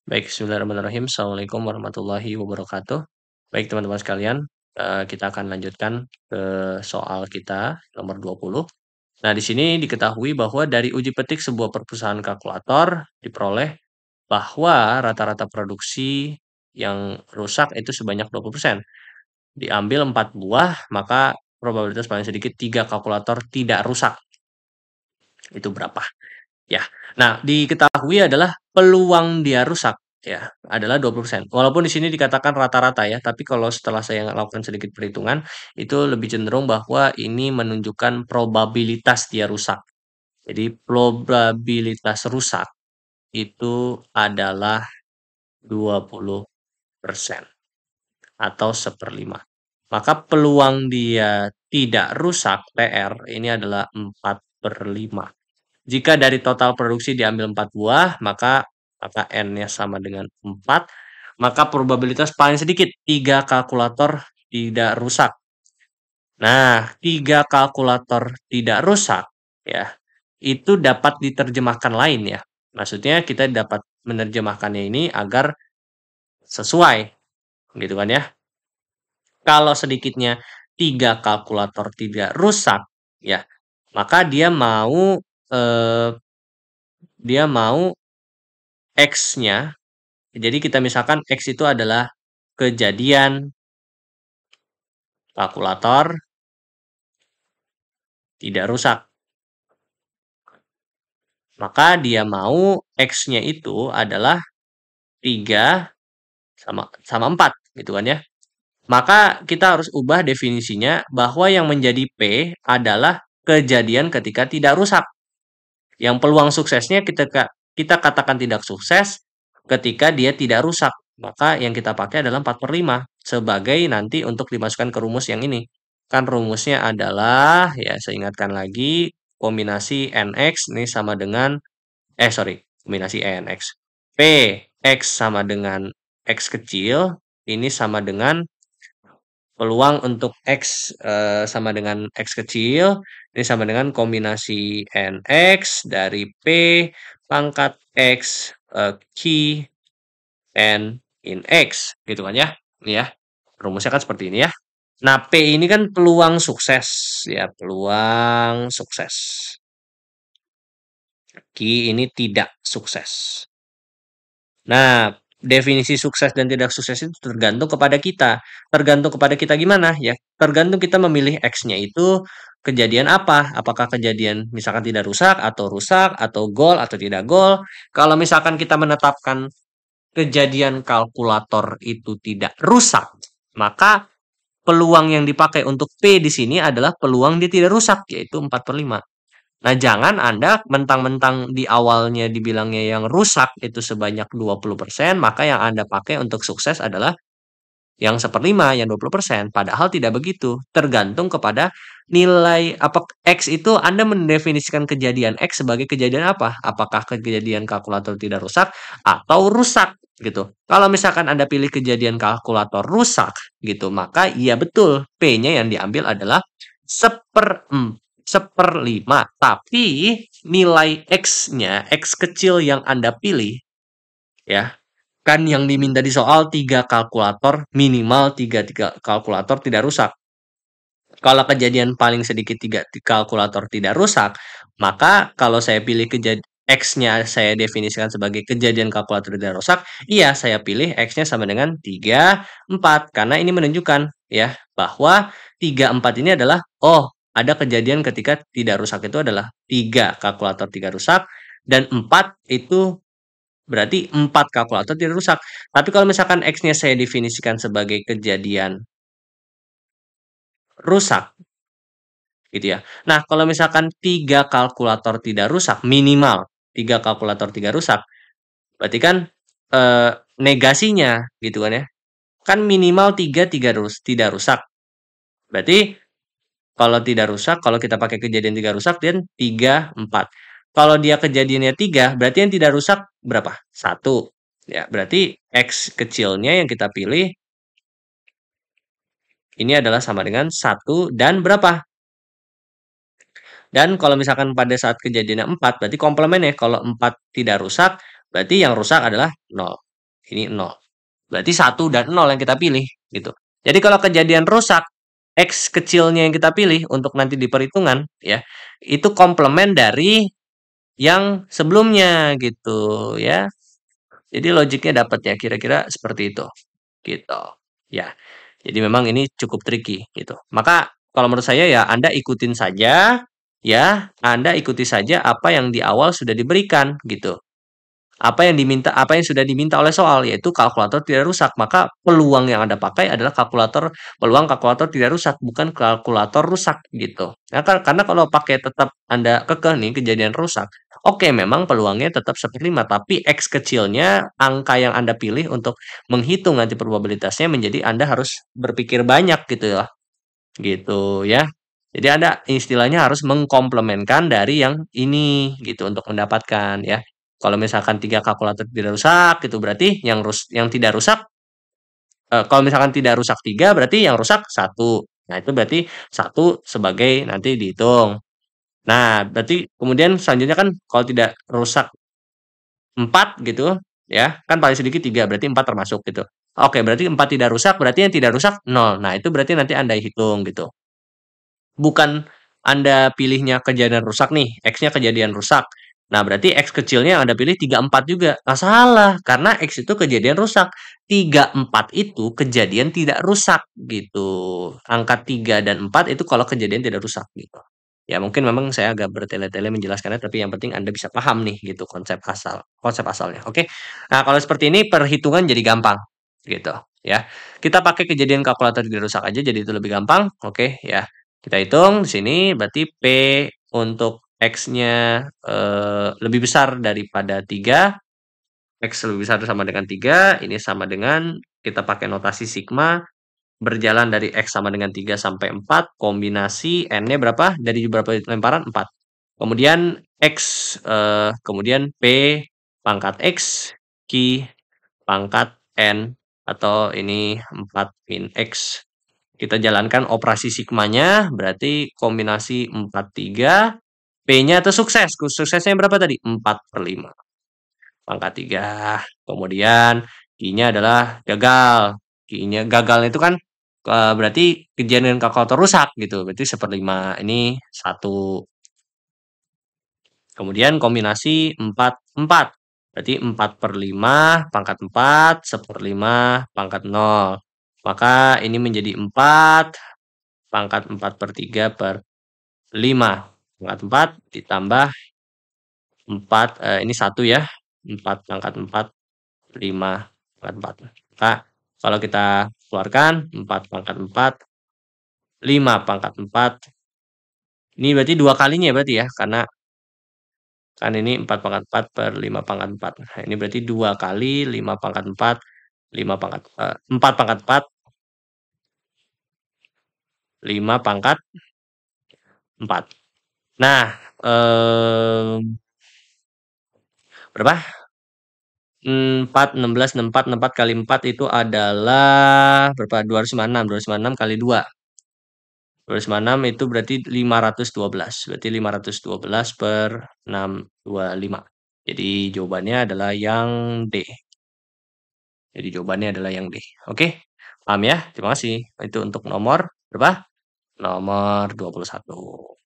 Baik, bismillahirrahmanirrahim. Assalamualaikum warahmatullahi wabarakatuh. Baik, teman-teman sekalian, kita akan lanjutkan ke soal kita nomor 20. Nah, di sini diketahui bahwa dari uji petik sebuah perusahaan kalkulator diperoleh bahwa rata-rata produksi yang rusak itu sebanyak 20%. Diambil 4 buah, maka probabilitas paling sedikit 3 kalkulator tidak rusak. Itu berapa? Ya. Nah, diketahui adalah peluang dia rusak ya adalah 20%. Walaupun di sini dikatakan rata-rata ya, tapi kalau setelah saya lakukan sedikit perhitungan, itu lebih cenderung bahwa ini menunjukkan probabilitas dia rusak. Jadi probabilitas rusak itu adalah 20% atau 1/5. Maka peluang dia tidak rusak PR ini adalah 4/5. Jika dari total produksi diambil 4 buah, maka N-nya sama dengan 4, maka probabilitas paling sedikit 3 kalkulator tidak rusak. Nah, 3 kalkulator tidak rusak ya, itu dapat diterjemahkan lain ya. Maksudnya kita dapat menerjemahkannya ini agar sesuai, gitu kan ya. Kalau sedikitnya 3 kalkulator tidak rusak ya, maka eh, dia mau X-nya, jadi kita misalkan X itu adalah kejadian kalkulator tidak rusak. Maka dia mau X-nya itu adalah 3 sama 4, gitu kan ya. Maka kita harus ubah definisinya bahwa yang menjadi P adalah kejadian ketika tidak rusak. Yang peluang suksesnya kita katakan tidak sukses ketika dia tidak rusak. Maka yang kita pakai adalah 4/5 sebagai nanti untuk dimasukkan ke rumus yang ini. Kan rumusnya adalah, ya saya ingatkan lagi, kombinasi NX ini sama dengan, kombinasi NX. P, X sama dengan X kecil, ini sama dengan peluang untuk X sama dengan X kecil, ini sama dengan kombinasi NX dari P pangkat X Q N in X, gitu kan ya. Ini ya, rumusnya kan seperti ini ya. Nah, P ini kan peluang sukses, ya, peluang sukses. Q ini tidak sukses. Nah, definisi sukses dan tidak sukses itu tergantung kepada kita. Tergantung kepada kita gimana ya? Tergantung kita memilih X-nya itu kejadian apa? Apakah kejadian misalkan tidak rusak, atau gol, atau tidak gol. Kalau misalkan kita menetapkan kejadian kalkulator itu tidak rusak, maka peluang yang dipakai untuk P di sini adalah peluang dia tidak rusak, yaitu 4/5. Nah, jangan Anda mentang-mentang di awalnya dibilangnya yang rusak itu sebanyak 20%, maka yang Anda pakai untuk sukses adalah yang 1/5, yang 20%. Padahal tidak begitu. Tergantung kepada nilai apa X itu Anda mendefinisikan kejadian X sebagai kejadian apa? Apakah kejadian kalkulator tidak rusak atau rusak gitu. Kalau misalkan Anda pilih kejadian kalkulator rusak gitu, maka iya betul P-nya yang diambil adalah 1/5. Tapi nilai X-nya, X kecil yang Anda pilih ya, kan yang diminta di soal 3 kalkulator, minimal 3 kalkulator tidak rusak. Kalau kejadian paling sedikit 3 kalkulator tidak rusak, maka kalau saya pilih X-nya saya definisikan sebagai kejadian kalkulator tidak rusak, iya saya pilih X-nya sama dengan 3, 4. Karena ini menunjukkan ya, bahwa 3, 4 ini adalah, oh ada kejadian ketika tidak rusak itu adalah 3 kalkulator tidak rusak, dan 4 itu berarti 4 kalkulator tidak rusak. Tapi kalau misalkan X-nya saya definisikan sebagai kejadian rusak, gitu ya. Nah, kalau misalkan 3 kalkulator tidak rusak, minimal 3 kalkulator tidak rusak, berarti kan negasinya, gitu kan ya. Kan minimal 3 tidak rusak. Berarti kalau tidak rusak, kalau kita pakai kejadian tidak rusak, dan 3, 4. Kalau dia kejadiannya 3, berarti yang tidak rusak berapa? 1. Ya, berarti X kecilnya yang kita pilih ini adalah sama dengan 1 dan berapa? Dan kalau misalkan pada saat kejadiannya 4, berarti komplement ya. Kalau 4 tidak rusak, berarti yang rusak adalah 0. ini 0. Berarti 1 dan 0 yang kita pilih, gitu. Jadi kalau kejadian rusak, X kecilnya yang kita pilih untuk nanti di perhitungan, ya, itu komplement dari yang sebelumnya, gitu, ya. Jadi logiknya dapat ya, kira-kira seperti itu, gitu. Ya, jadi memang ini cukup tricky, gitu. Maka kalau menurut saya ya Anda ikutin saja, ya, Anda ikuti saja apa yang di awal sudah diberikan, gitu. Apa yang sudah diminta oleh soal, yaitu kalkulator tidak rusak. Maka peluang yang Anda pakai adalah peluang kalkulator tidak rusak, bukan kalkulator rusak, gitu. Nah, karena kalau pakai tetap Anda kekeh nih kejadian rusak, oke memang peluangnya tetap 1/5, tapi X kecilnya, angka yang Anda pilih untuk menghitung nanti probabilitasnya menjadi Anda harus berpikir banyak gitu ya. Gitu ya. Jadi Anda istilahnya harus mengkomplementkan dari yang ini gitu untuk mendapatkan ya. Kalau misalkan 3 kalkulator tidak rusak itu berarti yang tidak rusak, kalau misalkan tidak rusak 3 berarti yang rusak 1. Nah itu berarti 1 sebagai nanti dihitung. Nah berarti kemudian selanjutnya kan kalau tidak rusak 4 gitu ya, kan paling sedikit 3 berarti 4 termasuk gitu. Oke berarti 4 tidak rusak berarti yang tidak rusak 0. Nah itu berarti nanti Anda hitung gitu. Bukan Anda pilihnya kejadian rusak nih, X-nya kejadian rusak. Nah, berarti X kecilnya yang Anda pilih 3 4 juga. Nah, salah, karena X itu kejadian rusak. 3 4 itu kejadian tidak rusak, gitu. Angka 3 dan 4 itu kalau kejadian tidak rusak, gitu. Ya, mungkin memang saya agak bertele-tele menjelaskannya, tapi yang penting Anda bisa paham nih, gitu, konsep asalnya, oke? Nah, kalau seperti ini perhitungan jadi gampang, gitu, ya. Kita pakai kejadian kalkulator tidak rusak aja, jadi itu lebih gampang, oke, ya. Kita hitung di sini berarti P untuk X-nya, lebih besar daripada 3, X lebih besar sama dengan 3, ini sama dengan kita pakai notasi sigma, berjalan dari X sama dengan 3 sampai 4, kombinasi N-nya berapa? Dari berapa lemparan? 4. Kemudian X, kemudian P pangkat X, Q pangkat N, atau ini 4 min X. Kita jalankan operasi sigmanya, berarti kombinasi 4, 3, P-nya itu sukses. Suksesnya berapa tadi? 4/5. Pangkat 3. Kemudian Q-nya adalah gagal. Q-nya gagal itu kan berarti kejadian kalkulator rusak gitu. Berarti 1/5. Ini 1. Kemudian kombinasi 4, 4. Berarti 4/5 pangkat 4, 1/5 pangkat 0. Maka ini menjadi 4 pangkat 4/3/5. Pangkat 4 ditambah 4, ini 1 ya, 4 pangkat 4, 5 pangkat 4. Maka kalau kita keluarkan 4 pangkat 4, 5 pangkat 4, ini berarti 2 kalinya berarti ya, karena kan ini 4 pangkat 4 per 5 pangkat 4. Nah, ini berarti 2 kali 5 pangkat 4, 4 pangkat 4, 5 pangkat 4. Nah, berapa? 4, 16, 64, 64 kali 4 itu adalah berapa? 256, 256 kali 2. 256 itu berarti 512. Berarti 512 per 625. Jadi jawabannya adalah yang D. Jadi jawabannya adalah yang D. Oke? Paham ya? Terima kasih. Itu untuk nomor berapa? Nomor 21.